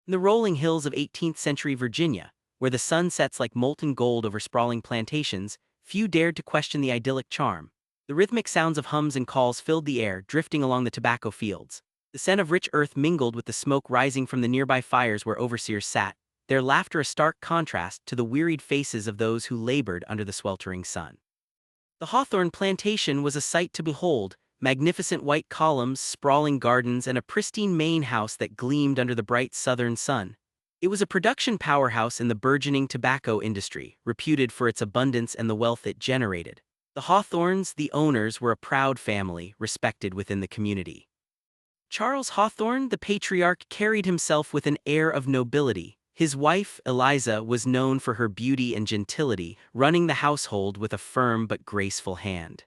In the rolling hills of 18th-century Virginia, where the sun sets like molten gold over sprawling plantations, few dared to question the idyllic charm. The rhythmic sounds of hums and calls filled the air, drifting along the tobacco fields. The scent of rich earth mingled with the smoke rising from the nearby fires where overseers sat, their laughter a stark contrast to the wearied faces of those who labored under the sweltering sun. The Hawthorne plantation was a sight to behold, magnificent white columns, sprawling gardens, and a pristine main house that gleamed under the bright southern sun. It was a production powerhouse in the burgeoning tobacco industry, reputed for its abundance and the wealth it generated. The Hawthornes, the owners, were a proud family, respected within the community. Charles Hawthorne, the patriarch, carried himself with an air of nobility. His wife, Eliza, was known for her beauty and gentility, running the household with a firm but graceful hand.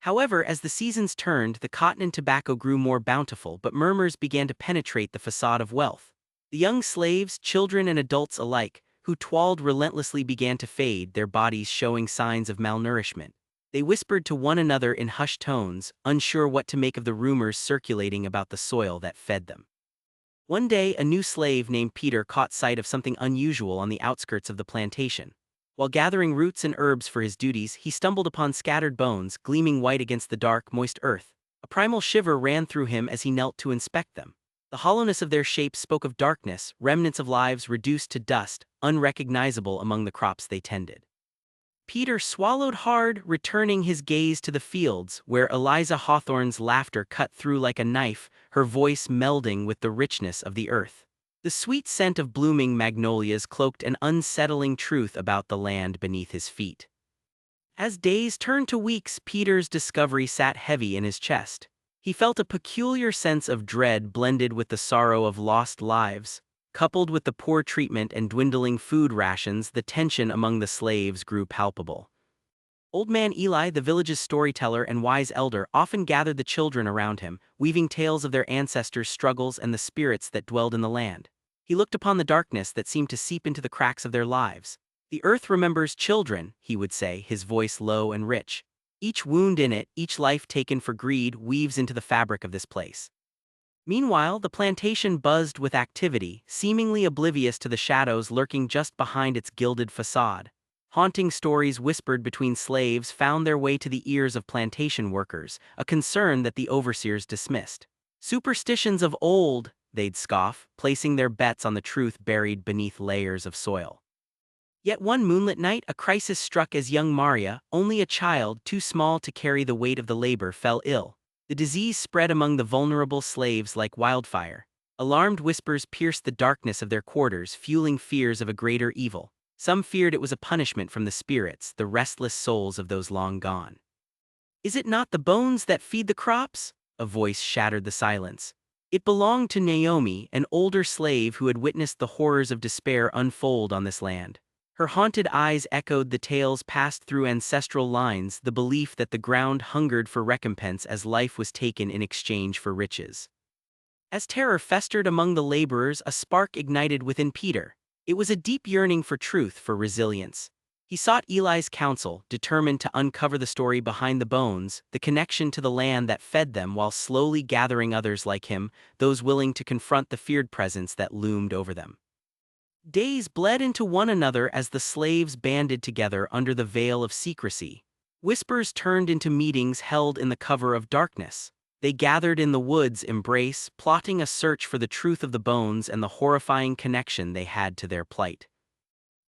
However, as the seasons turned, the cotton and tobacco grew more bountiful, but murmurs began to penetrate the facade of wealth. The young slaves, children and adults alike, who toiled relentlessly began to fade, their bodies showing signs of malnourishment. They whispered to one another in hushed tones, unsure what to make of the rumors circulating about the soil that fed them. One day, a new slave named Peter caught sight of something unusual on the outskirts of the plantation. While gathering roots and herbs for his duties, he stumbled upon scattered bones, gleaming white against the dark, moist earth. A primal shiver ran through him as he knelt to inspect them. The hollowness of their shapes spoke of darkness, remnants of lives reduced to dust, unrecognizable among the crops they tended. Peter swallowed hard, returning his gaze to the fields, where Eliza Hawthorne's laughter cut through like a knife, her voice melding with the richness of the earth. The sweet scent of blooming magnolias cloaked an unsettling truth about the land beneath his feet. As days turned to weeks, Peter's discovery sat heavy in his chest. He felt a peculiar sense of dread blended with the sorrow of lost lives. Coupled with the poor treatment and dwindling food rations, the tension among the slaves grew palpable. Old Man Eli, the village's storyteller and wise elder, often gathered the children around him, weaving tales of their ancestors' struggles and the spirits that dwelled in the land. He looked upon the darkness that seemed to seep into the cracks of their lives. "The earth remembers children," he would say, his voice low and rich. "Each wound in it, each life taken for greed, weaves into the fabric of this place." Meanwhile, the plantation buzzed with activity, seemingly oblivious to the shadows lurking just behind its gilded facade. Haunting stories whispered between slaves found their way to the ears of plantation workers, a concern that the overseers dismissed. "Superstitions of old," they'd scoff, placing their bets on the truth buried beneath layers of soil. Yet one moonlit night, a crisis struck as young Maria, only a child too small to carry the weight of the labor, fell ill. The disease spread among the vulnerable slaves like wildfire. Alarmed whispers pierced the darkness of their quarters, fueling fears of a greater evil. Some feared it was a punishment from the spirits, the restless souls of those long gone. "Is it not the bones that feed the crops?" a voice shattered the silence. It belonged to Naomi, an older slave who had witnessed the horrors of despair unfold on this land. Her haunted eyes echoed the tales passed through ancestral lines, the belief that the ground hungered for recompense as life was taken in exchange for riches. As terror festered among the laborers, a spark ignited within Peter. It was a deep yearning for truth, for resilience. He sought Eli's counsel, determined to uncover the story behind the bones, the connection to the land that fed them, while slowly gathering others like him, those willing to confront the feared presence that loomed over them. Days bled into one another as the slaves banded together under the veil of secrecy. Whispers turned into meetings held in the cover of darkness. They gathered in the woods' embrace, plotting a search for the truth of the bones and the horrifying connection they had to their plight.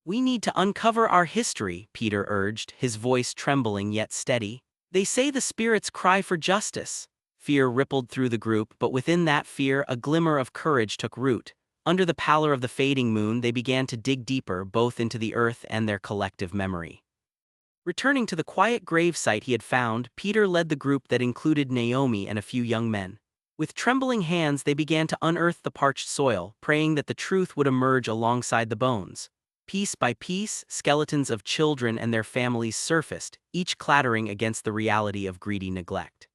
"We need to uncover our history," Peter urged, his voice trembling yet steady. "They say the spirits cry for justice." Fear rippled through the group, but within that fear a glimmer of courage took root. Under the pallor of the fading moon, they began to dig deeper, both into the earth and their collective memory. Returning to the quiet gravesite he had found, Peter led the group that included Naomi and a few young men. With trembling hands, they began to unearth the parched soil, praying that the truth would emerge alongside the bones. Piece by piece, skeletons of children and their families surfaced, each clattering against the reality of greedy neglect.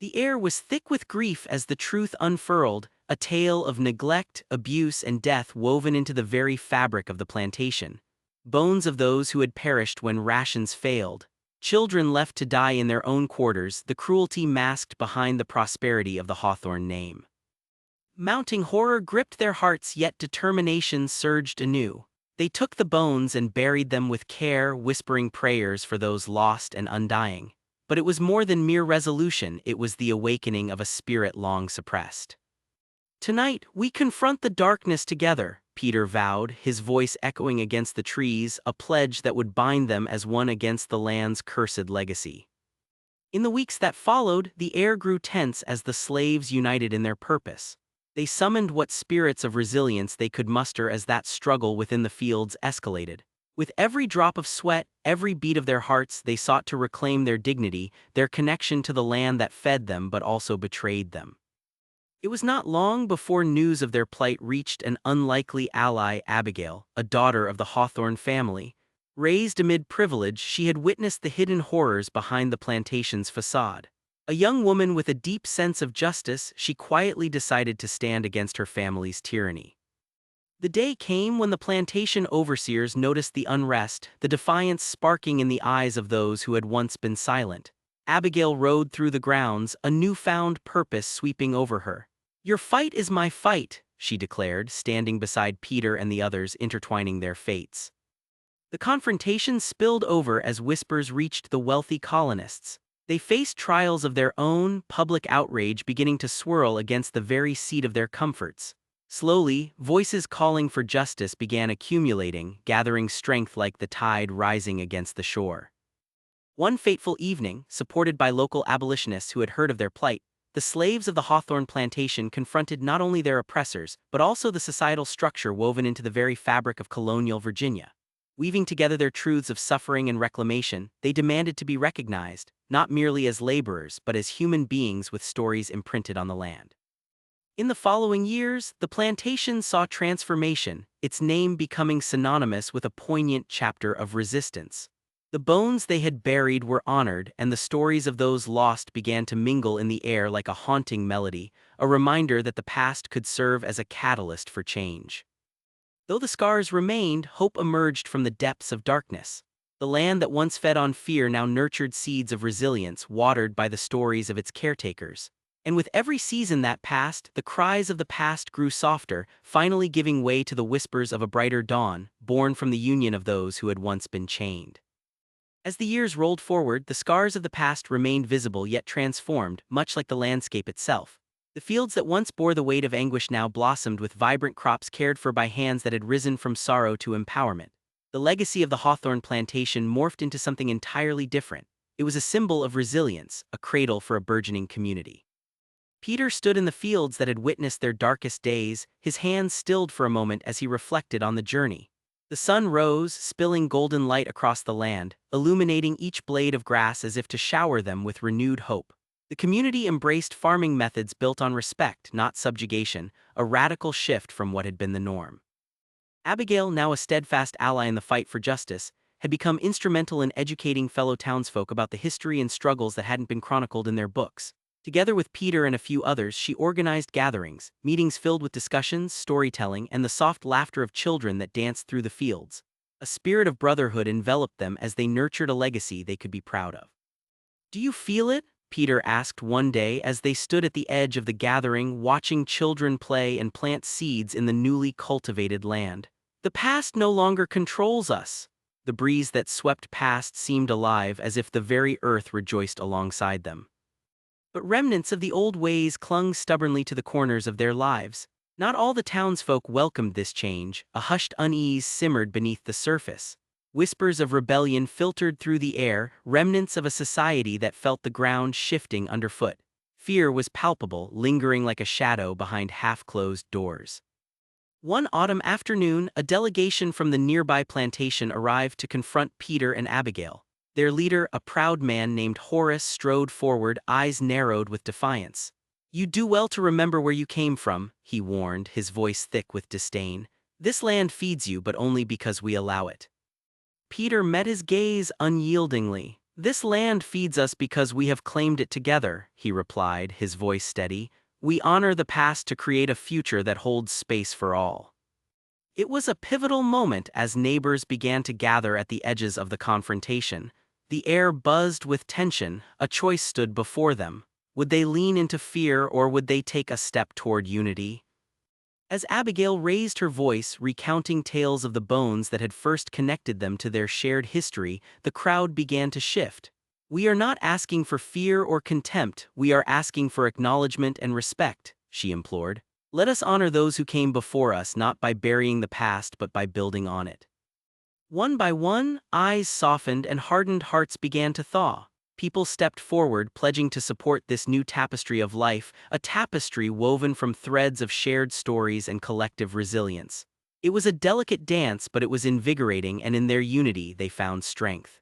The air was thick with grief as the truth unfurled, a tale of neglect, abuse, and death woven into the very fabric of the plantation. Bones of those who had perished when rations failed, children left to die in their own quarters, the cruelty masked behind the prosperity of the Hawthorne name. Mounting horror gripped their hearts, yet determination surged anew. They took the bones and buried them with care, whispering prayers for those lost and undying. But it was more than mere resolution, it was the awakening of a spirit long suppressed. "Tonight, we confront the darkness together," Peter vowed, his voice echoing against the trees, a pledge that would bind them as one against the land's cursed legacy. In the weeks that followed, the air grew tense as the slaves united in their purpose. They summoned what spirits of resilience they could muster as that struggle within the fields escalated. With every drop of sweat, every beat of their hearts, they sought to reclaim their dignity, their connection to the land that fed them but also betrayed them. It was not long before news of their plight reached an unlikely ally, Abigail, a daughter of the Hawthorne family. Raised amid privilege, she had witnessed the hidden horrors behind the plantation's facade. A young woman with a deep sense of justice, she quietly decided to stand against her family's tyranny. The day came when the plantation overseers noticed the unrest, the defiance sparking in the eyes of those who had once been silent. Abigail rode through the grounds, a newfound purpose sweeping over her. "Your fight is my fight," she declared, standing beside Peter and the others, intertwining their fates. The confrontation spilled over as whispers reached the wealthy colonists. They faced trials of their own, public outrage beginning to swirl against the very seat of their comforts. Slowly, voices calling for justice began accumulating, gathering strength like the tide rising against the shore. One fateful evening, supported by local abolitionists who had heard of their plight, the slaves of the Hawthorne plantation confronted not only their oppressors, but also the societal structure woven into the very fabric of colonial Virginia. Weaving together their truths of suffering and reclamation, they demanded to be recognized, not merely as laborers but as human beings with stories imprinted on the land. In the following years, the plantation saw transformation, its name becoming synonymous with a poignant chapter of resistance. The bones they had buried were honored, and the stories of those lost began to mingle in the air like a haunting melody, a reminder that the past could serve as a catalyst for change. Though the scars remained, hope emerged from the depths of darkness. The land that once fed on fear now nurtured seeds of resilience, watered by the stories of its caretakers. And with every season that passed, the cries of the past grew softer, finally giving way to the whispers of a brighter dawn, born from the union of those who had once been chained. As the years rolled forward, the scars of the past remained visible yet transformed, much like the landscape itself. The fields that once bore the weight of anguish now blossomed with vibrant crops cared for by hands that had risen from sorrow to empowerment. The legacy of the Hawthorne plantation morphed into something entirely different. It was a symbol of resilience, a cradle for a burgeoning community. Peter stood in the fields that had witnessed their darkest days, his hands stilled for a moment as he reflected on the journey. The sun rose, spilling golden light across the land, illuminating each blade of grass as if to shower them with renewed hope. The community embraced farming methods built on respect, not subjugation, a radical shift from what had been the norm. Abigail, now a steadfast ally in the fight for justice, had become instrumental in educating fellow townsfolk about the history and struggles that hadn't been chronicled in their books. Together with Peter and a few others, she organized gatherings, meetings filled with discussions, storytelling, and the soft laughter of children that danced through the fields. A spirit of brotherhood enveloped them as they nurtured a legacy they could be proud of. "Do you feel it?" Peter asked one day as they stood at the edge of the gathering, watching children play and plant seeds in the newly cultivated land. "The past no longer controls us." The breeze that swept past seemed alive, as if the very earth rejoiced alongside them. But remnants of the old ways clung stubbornly to the corners of their lives. Not all the townsfolk welcomed this change, a hushed unease simmered beneath the surface. Whispers of rebellion filtered through the air, remnants of a society that felt the ground shifting underfoot. Fear was palpable, lingering like a shadow behind half-closed doors. One autumn afternoon, a delegation from the nearby plantation arrived to confront Peter and Abigail. Their leader, a proud man named Horace, strode forward, eyes narrowed with defiance. "You do well to remember where you came from," he warned, his voice thick with disdain. "This land feeds you, but only because we allow it." Peter met his gaze unyieldingly. "This land feeds us because we have claimed it together," he replied, his voice steady. "We honor the past to create a future that holds space for all." It was a pivotal moment as neighbors began to gather at the edges of the confrontation. The air buzzed with tension, a choice stood before them. Would they lean into fear or would they take a step toward unity? As Abigail raised her voice, recounting tales of the bones that had first connected them to their shared history, the crowd began to shift. "We are not asking for fear or contempt, we are asking for acknowledgement and respect," she implored. "Let us honor those who came before us not by burying the past but by building on it." One by one, eyes softened and hardened hearts began to thaw. People stepped forward, pledging to support this new tapestry of life, a tapestry woven from threads of shared stories and collective resilience. It was a delicate dance, but it was invigorating, and in their unity they found strength.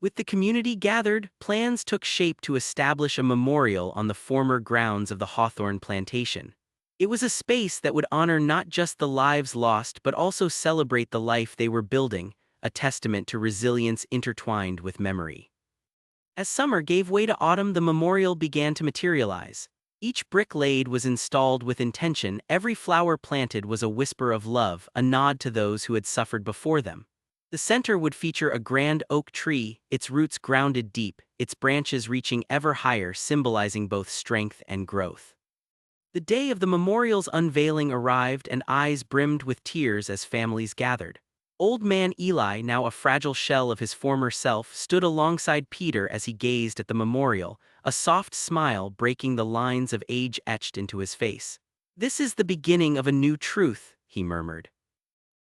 With the community gathered, plans took shape to establish a memorial on the former grounds of the Hawthorne Plantation. It was a space that would honor not just the lives lost but also celebrate the life they were building, a testament to resilience intertwined with memory. As summer gave way to autumn, the memorial began to materialize. Each brick laid was installed with intention, every flower planted was a whisper of love, a nod to those who had suffered before them. The center would feature a grand oak tree, its roots grounded deep, its branches reaching ever higher, symbolizing both strength and growth. The day of the memorial's unveiling arrived, and eyes brimmed with tears as families gathered. Old man Eli, now a fragile shell of his former self, stood alongside Peter as he gazed at the memorial, a soft smile breaking the lines of age etched into his face. "This is the beginning of a new truth," he murmured.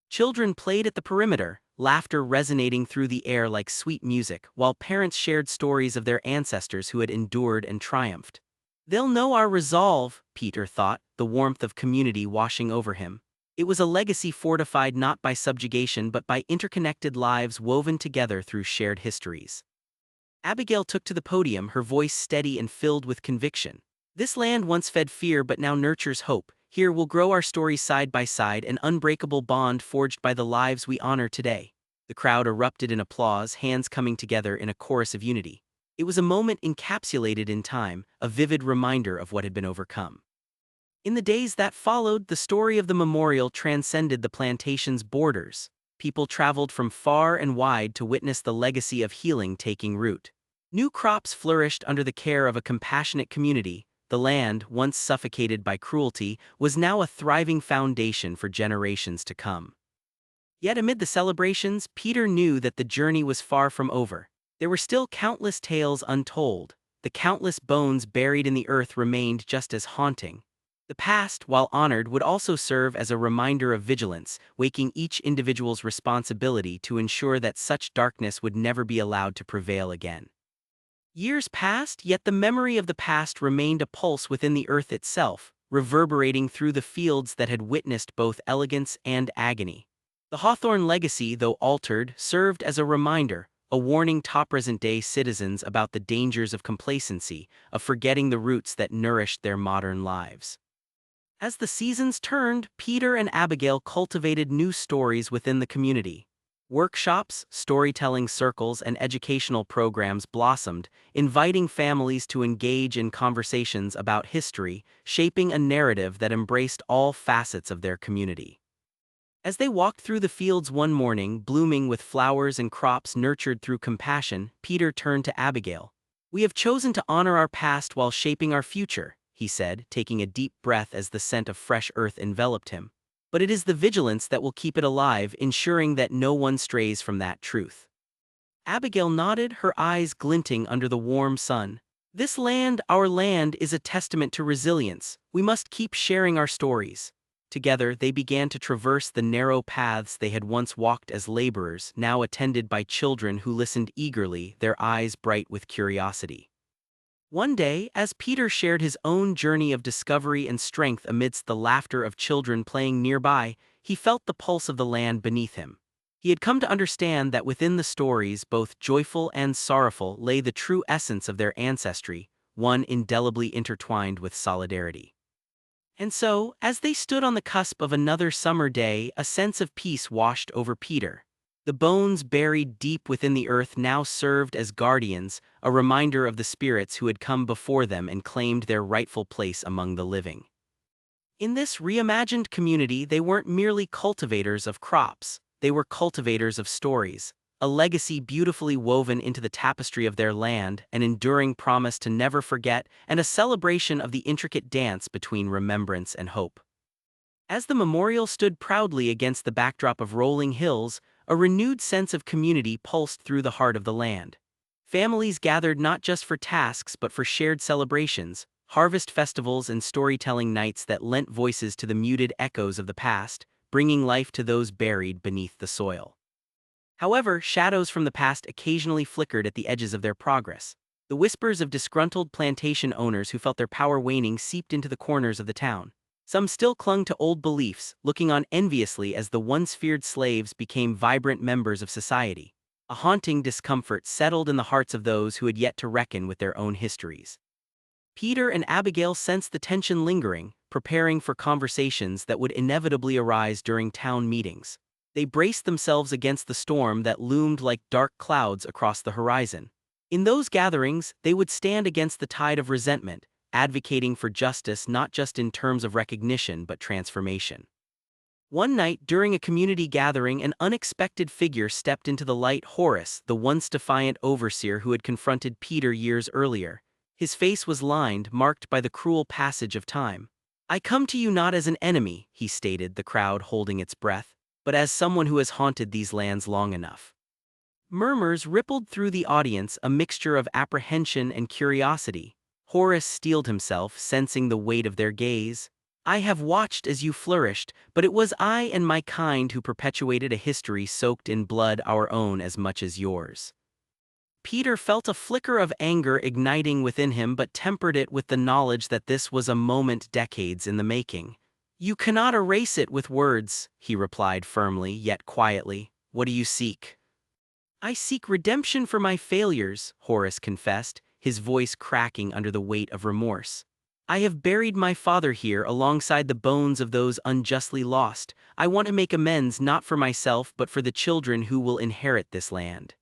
Children played at the perimeter, laughter resonating through the air like sweet music, while parents shared stories of their ancestors who had endured and triumphed. "They'll know our resolve," Peter thought, the warmth of community washing over him. It was a legacy fortified not by subjugation but by interconnected lives woven together through shared histories. Abigail took to the podium, her voice steady and filled with conviction. "This land once fed fear but now nurtures hope. Here we'll grow our stories side by side, an unbreakable bond forged by the lives we honor today." The crowd erupted in applause, hands coming together in a chorus of unity. It was a moment encapsulated in time, a vivid reminder of what had been overcome. In the days that followed, the story of the memorial transcended the plantation's borders. People traveled from far and wide to witness the legacy of healing taking root. New crops flourished under the care of a compassionate community. The land, once suffocated by cruelty, was now a thriving foundation for generations to come. Yet amid the celebrations, Peter knew that the journey was far from over. There were still countless tales untold. The countless bones buried in the earth remained just as haunting. The past, while honored, would also serve as a reminder of vigilance, waking each individual's responsibility to ensure that such darkness would never be allowed to prevail again. Years passed, yet the memory of the past remained a pulse within the earth itself, reverberating through the fields that had witnessed both elegance and agony. The Hawthorne legacy, though altered, served as a reminder, a warning to present-day citizens about the dangers of complacency, of forgetting the roots that nourished their modern lives. As the seasons turned, Peter and Abigail cultivated new stories within the community. Workshops, storytelling circles, and educational programs blossomed, inviting families to engage in conversations about history, shaping a narrative that embraced all facets of their community. As they walked through the fields one morning, blooming with flowers and crops nurtured through compassion, Peter turned to Abigail. "We have chosen to honor our past while shaping our future," he said, taking a deep breath as the scent of fresh earth enveloped him. "But it is the vigilance that will keep it alive, ensuring that no one strays from that truth." Abigail nodded, her eyes glinting under the warm sun. "This land, our land, is a testament to resilience. We must keep sharing our stories." Together, they began to traverse the narrow paths they had once walked as laborers, now attended by children who listened eagerly, their eyes bright with curiosity. One day, as Peter shared his own journey of discovery and strength amidst the laughter of children playing nearby, he felt the pulse of the land beneath him. He had come to understand that within the stories, both joyful and sorrowful, lay the true essence of their ancestry, one indelibly intertwined with solidarity. And so, as they stood on the cusp of another summer day, a sense of peace washed over Peter. The bones buried deep within the earth now served as guardians, a reminder of the spirits who had come before them and claimed their rightful place among the living. In this reimagined community, they weren't merely cultivators of crops, they were cultivators of stories, a legacy beautifully woven into the tapestry of their land, an enduring promise to never forget, and a celebration of the intricate dance between remembrance and hope. As the memorial stood proudly against the backdrop of rolling hills, a renewed sense of community pulsed through the heart of the land. Families gathered not just for tasks but for shared celebrations, harvest festivals and storytelling nights that lent voices to the muted echoes of the past, bringing life to those buried beneath the soil. However, shadows from the past occasionally flickered at the edges of their progress. The whispers of disgruntled plantation owners who felt their power waning seeped into the corners of the town. Some still clung to old beliefs, looking on enviously as the once feared slaves became vibrant members of society. A haunting discomfort settled in the hearts of those who had yet to reckon with their own histories. Peter and Abigail sensed the tension lingering, preparing for conversations that would inevitably arise during town meetings. They braced themselves against the storm that loomed like dark clouds across the horizon. In those gatherings, they would stand against the tide of resentment, advocating for justice not just in terms of recognition but transformation. One night, during a community gathering, an unexpected figure stepped into the light: Horace, the once defiant overseer who had confronted Peter years earlier. His face was lined, marked by the cruel passage of time. "I come to you not as an enemy," he stated, the crowd holding its breath, "but as someone who has haunted these lands long enough." Murmurs rippled through the audience, a mixture of apprehension and curiosity. Horace steeled himself, sensing the weight of their gaze. "I have watched as you flourished, but it was I and my kind who perpetuated a history soaked in blood, our own as much as yours." Peter felt a flicker of anger igniting within him but tempered it with the knowledge that this was a moment decades in the making. "You cannot erase it with words," he replied firmly yet quietly. "What do you seek?" "I seek redemption for my failures," Horace confessed, his voice cracking under the weight of remorse. "I have buried my father here alongside the bones of those unjustly lost. I want to make amends not for myself but for the children who will inherit this land."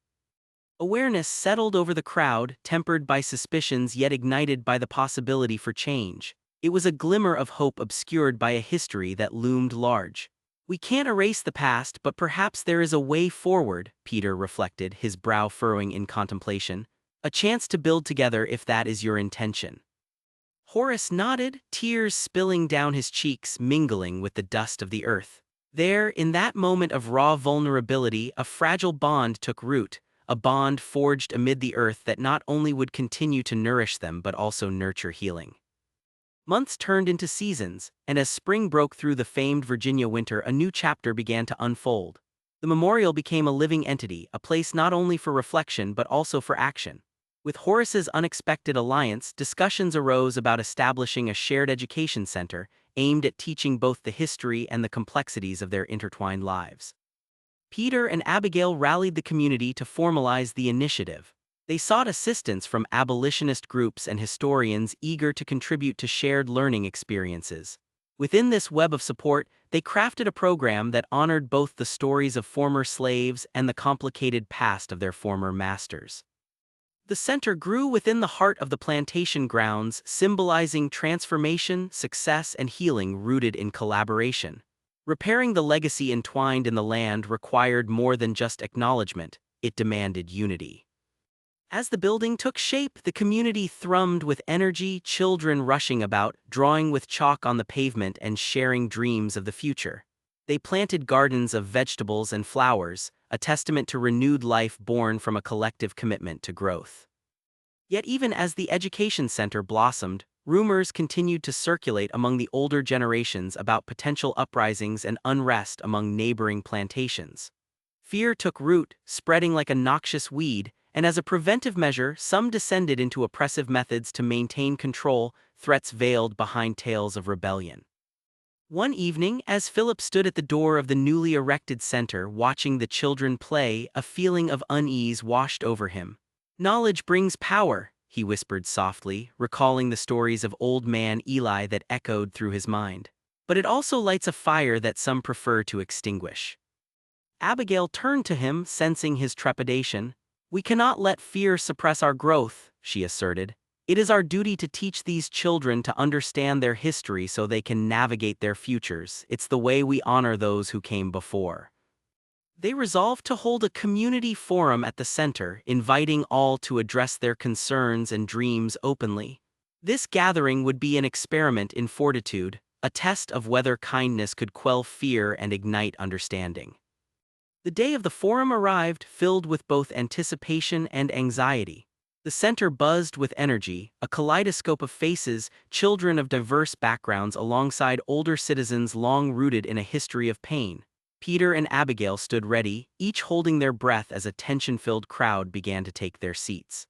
Awareness settled over the crowd, tempered by suspicions yet ignited by the possibility for change. It was a glimmer of hope obscured by a history that loomed large. "We can't erase the past, but perhaps there is a way forward," Peter reflected, his brow furrowing in contemplation. "A chance to build together if that is your intention." Horace nodded, tears spilling down his cheeks, mingling with the dust of the earth. There, in that moment of raw vulnerability, a fragile bond took root, a bond forged amid the earth that not only would continue to nourish them but also nurture healing. Months turned into seasons, and as spring broke through the famed Virginia winter, a new chapter began to unfold. The memorial became a living entity, a place not only for reflection but also for action. With Horace's unexpected alliance, discussions arose about establishing a shared education center aimed at teaching both the history and the complexities of their intertwined lives. Peter and Abigail rallied the community to formalize the initiative. They sought assistance from abolitionist groups and historians eager to contribute to shared learning experiences. Within this web of support, they crafted a program that honored both the stories of former slaves and the complicated past of their former masters. The center grew within the heart of the plantation grounds, symbolizing transformation, success, and healing rooted in collaboration. Repairing the legacy entwined in the land required more than just acknowledgement, it demanded unity. As the building took shape, the community thrummed with energy, children rushing about, drawing with chalk on the pavement and sharing dreams of the future. They planted gardens of vegetables and flowers, a testament to renewed life born from a collective commitment to growth. Yet even as the education center blossomed, rumors continued to circulate among the older generations about potential uprisings and unrest among neighboring plantations. Fear took root, spreading like a noxious weed, and as a preventive measure, some descended into oppressive methods to maintain control, threats veiled behind tales of rebellion. One evening, as Philip stood at the door of the newly erected center watching the children play, a feeling of unease washed over him. "Knowledge brings power," he whispered softly, recalling the stories of old man Eli that echoed through his mind. "But it also lights a fire that some prefer to extinguish." Abigail turned to him, sensing his trepidation. "We cannot let fear suppress our growth," she asserted. "It is our duty to teach these children to understand their history so they can navigate their futures. It's the way we honor those who came before." They resolved to hold a community forum at the center, inviting all to address their concerns and dreams openly. This gathering would be an experiment in fortitude, a test of whether kindness could quell fear and ignite understanding. The day of the forum arrived, filled with both anticipation and anxiety. The center buzzed with energy, a kaleidoscope of faces, children of diverse backgrounds alongside older citizens long rooted in a history of pain. Peter and Abigail stood ready, each holding their breath as a tension-filled crowd began to take their seats.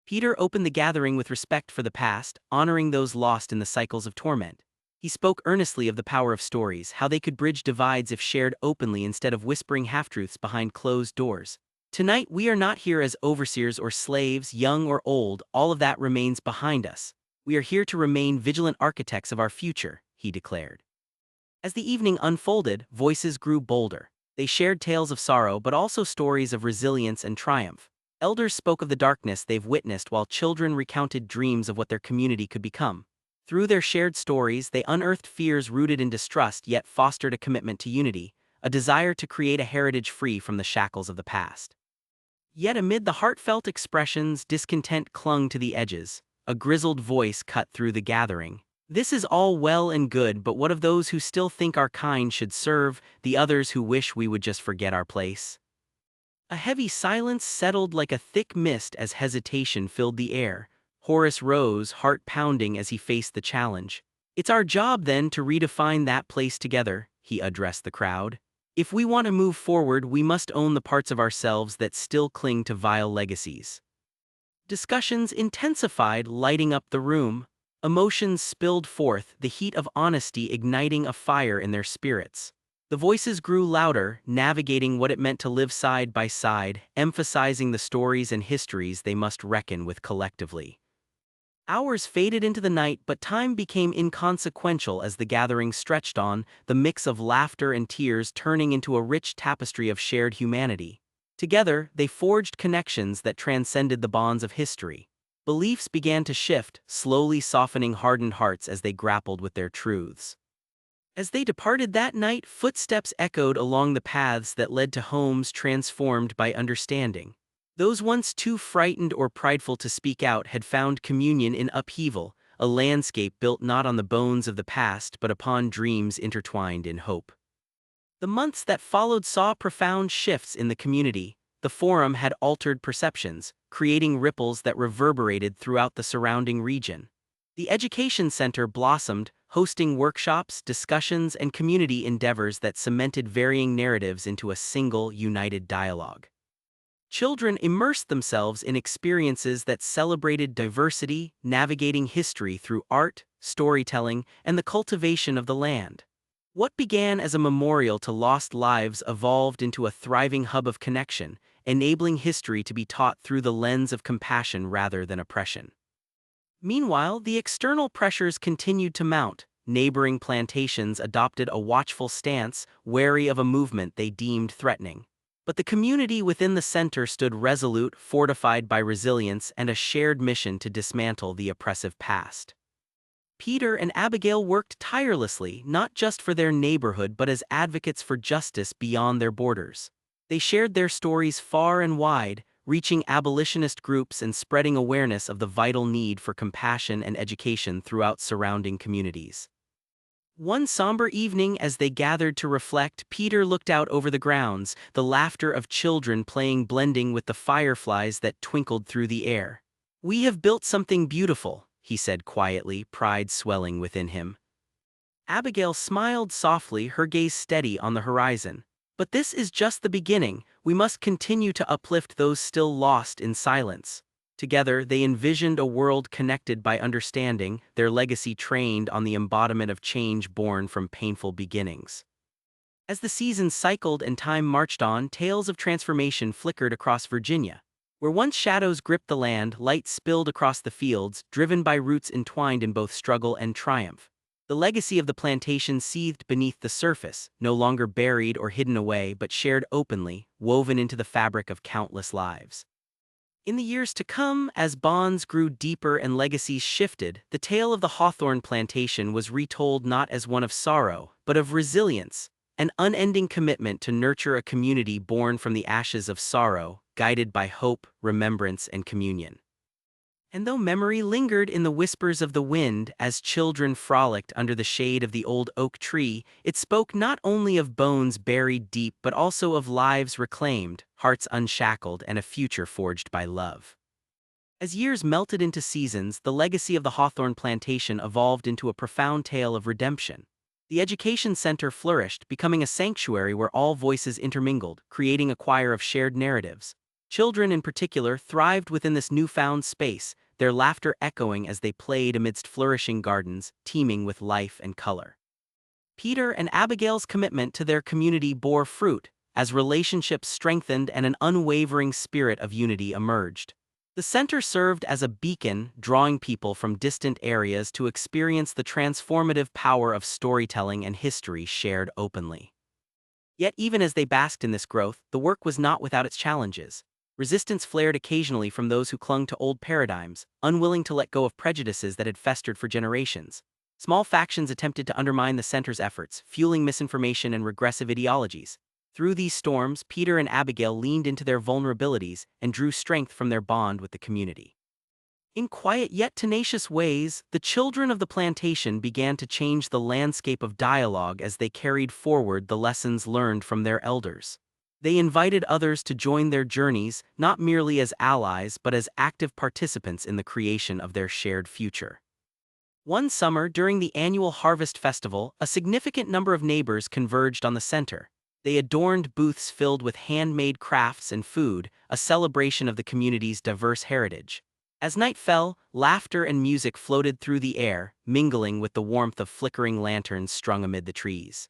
Peter opened the gathering with respect for the past, honoring those lost in the cycles of torment. He spoke earnestly of the power of stories, how they could bridge divides if shared openly instead of whispering half-truths behind closed doors. Tonight we are not here as overseers or slaves, young or old, all of that remains behind us. We are here to remain vigilant architects of our future, he declared. As the evening unfolded, voices grew bolder. They shared tales of sorrow but also stories of resilience and triumph. Elders spoke of the darkness they've witnessed while children recounted dreams of what their community could become. Through their shared stories, they unearthed fears rooted in distrust yet fostered a commitment to unity, a desire to create a heritage free from the shackles of the past. Yet amid the heartfelt expressions, discontent clung to the edges. A grizzled voice cut through the gathering. "This is all well and good, but what of those who still think our kind should serve, the others who wish we would just forget our place?" A heavy silence settled like a thick mist as hesitation filled the air. Horace rose, heart pounding as he faced the challenge. "It's our job then to redefine that place together," he addressed the crowd. "If we want to move forward, we must own the parts of ourselves that still cling to vile legacies." Discussions intensified, lighting up the room. Emotions spilled forth, the heat of honesty igniting a fire in their spirits. The voices grew louder, navigating what it meant to live side by side, emphasizing the stories and histories they must reckon with collectively. Hours faded into the night, but time became inconsequential as the gathering stretched on, the mix of laughter and tears turning into a rich tapestry of shared humanity. Together, they forged connections that transcended the bonds of history. Beliefs began to shift, slowly softening hardened hearts as they grappled with their truths. As they departed that night, footsteps echoed along the paths that led to homes transformed by understanding. Those once too frightened or prideful to speak out had found communion in upheaval, a landscape built not on the bones of the past but upon dreams intertwined in hope. The months that followed saw profound shifts in the community. The forum had altered perceptions, creating ripples that reverberated throughout the surrounding region. The education center blossomed, hosting workshops, discussions, and community endeavors that cemented varying narratives into a single, united dialogue. Children immersed themselves in experiences that celebrated diversity, navigating history through art, storytelling, and the cultivation of the land. What began as a memorial to lost lives evolved into a thriving hub of connection, enabling history to be taught through the lens of compassion rather than oppression. Meanwhile, the external pressures continued to mount. Neighboring plantations adopted a watchful stance, wary of a movement they deemed threatening. But the community within the center stood resolute, fortified by resilience and a shared mission to dismantle the oppressive past. Peter and Abigail worked tirelessly, not just for their neighborhood but as advocates for justice beyond their borders. They shared their stories far and wide, reaching abolitionist groups and spreading awareness of the vital need for compassion and education throughout surrounding communities. One somber evening, as they gathered to reflect, Peter looked out over the grounds, the laughter of children playing blending with the fireflies that twinkled through the air. "We have built something beautiful," he said quietly, pride swelling within him. Abigail smiled softly, her gaze steady on the horizon. "But this is just the beginning. We must continue to uplift those still lost in silence." Together, they envisioned a world connected by understanding, their legacy trained on the embodiment of change born from painful beginnings. As the seasons cycled and time marched on, tales of transformation flickered across Virginia. Where once shadows gripped the land, light spilled across the fields, driven by roots entwined in both struggle and triumph. The legacy of the plantation seethed beneath the surface, no longer buried or hidden away but shared openly, woven into the fabric of countless lives. In the years to come, as bonds grew deeper and legacies shifted, the tale of the Hawthorne plantation was retold not as one of sorrow, but of resilience, an unending commitment to nurture a community born from the ashes of sorrow, guided by hope, remembrance, and communion. And though memory lingered in the whispers of the wind as children frolicked under the shade of the old oak tree, it spoke not only of bones buried deep but also of lives reclaimed, hearts unshackled, and a future forged by love. As years melted into seasons, the legacy of the Hawthorne Plantation evolved into a profound tale of redemption. The education center flourished, becoming a sanctuary where all voices intermingled, creating a choir of shared narratives. Children in particular thrived within this newfound space, their laughter echoing as they played amidst flourishing gardens, teeming with life and color. Peter and Abigail's commitment to their community bore fruit, as relationships strengthened and an unwavering spirit of unity emerged. The center served as a beacon, drawing people from distant areas to experience the transformative power of storytelling and history shared openly. Yet even as they basked in this growth, the work was not without its challenges. Resistance flared occasionally from those who clung to old paradigms, unwilling to let go of prejudices that had festered for generations. Small factions attempted to undermine the center's efforts, fueling misinformation and regressive ideologies. Through these storms, Peter and Abigail leaned into their vulnerabilities and drew strength from their bond with the community. In quiet yet tenacious ways, the children of the plantation began to change the landscape of dialogue as they carried forward the lessons learned from their elders. They invited others to join their journeys, not merely as allies but as active participants in the creation of their shared future. One summer, during the annual Harvest Festival, a significant number of neighbors converged on the center. They adorned booths filled with handmade crafts and food, a celebration of the community's diverse heritage. As night fell, laughter and music floated through the air, mingling with the warmth of flickering lanterns strung amid the trees.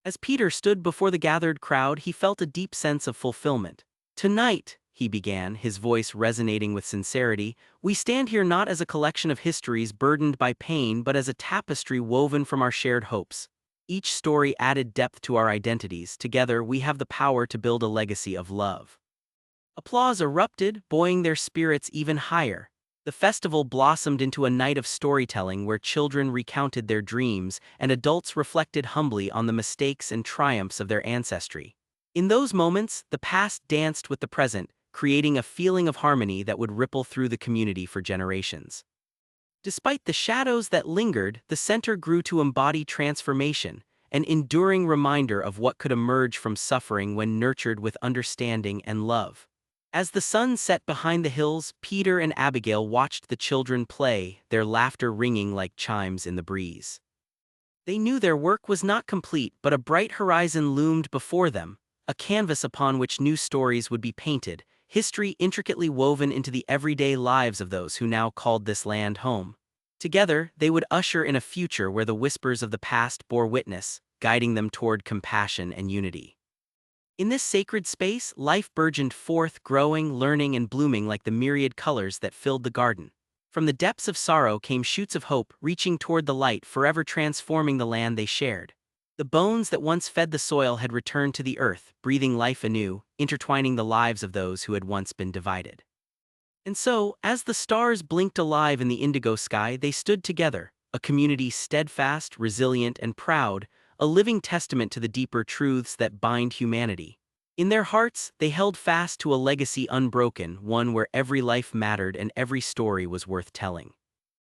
As Peter stood before the gathered crowd, he felt a deep sense of fulfillment. "Tonight," he began, his voice resonating with sincerity, "we stand here not as a collection of histories burdened by pain but as a tapestry woven from our shared hopes. Each story added depth to our identities. Together, we have the power to build a legacy of love." Applause erupted, buoying their spirits even higher. The festival blossomed into a night of storytelling where children recounted their dreams and adults reflected humbly on the mistakes and triumphs of their ancestry. In those moments, the past danced with the present, creating a feeling of harmony that would ripple through the community for generations. Despite the shadows that lingered, the center grew to embody transformation, an enduring reminder of what could emerge from suffering when nurtured with understanding and love. As the sun set behind the hills, Peter and Abigail watched the children play, their laughter ringing like chimes in the breeze. They knew their work was not complete, but a bright horizon loomed before them, a canvas upon which new stories would be painted, history intricately woven into the everyday lives of those who now called this land home. Together, they would usher in a future where the whispers of the past bore witness, guiding them toward compassion and unity. In this sacred space, life burgeoned forth, growing, learning, and blooming like the myriad colors that filled the garden. From the depths of sorrow came shoots of hope, reaching toward the light, forever transforming the land they shared. The bones that once fed the soil had returned to the earth, breathing life anew, intertwining the lives of those who had once been divided. And so, as the stars blinked alive in the indigo sky, they stood together, a community steadfast, resilient, and proud, a living testament to the deeper truths that bind humanity. In their hearts, they held fast to a legacy unbroken, one where every life mattered and every story was worth telling.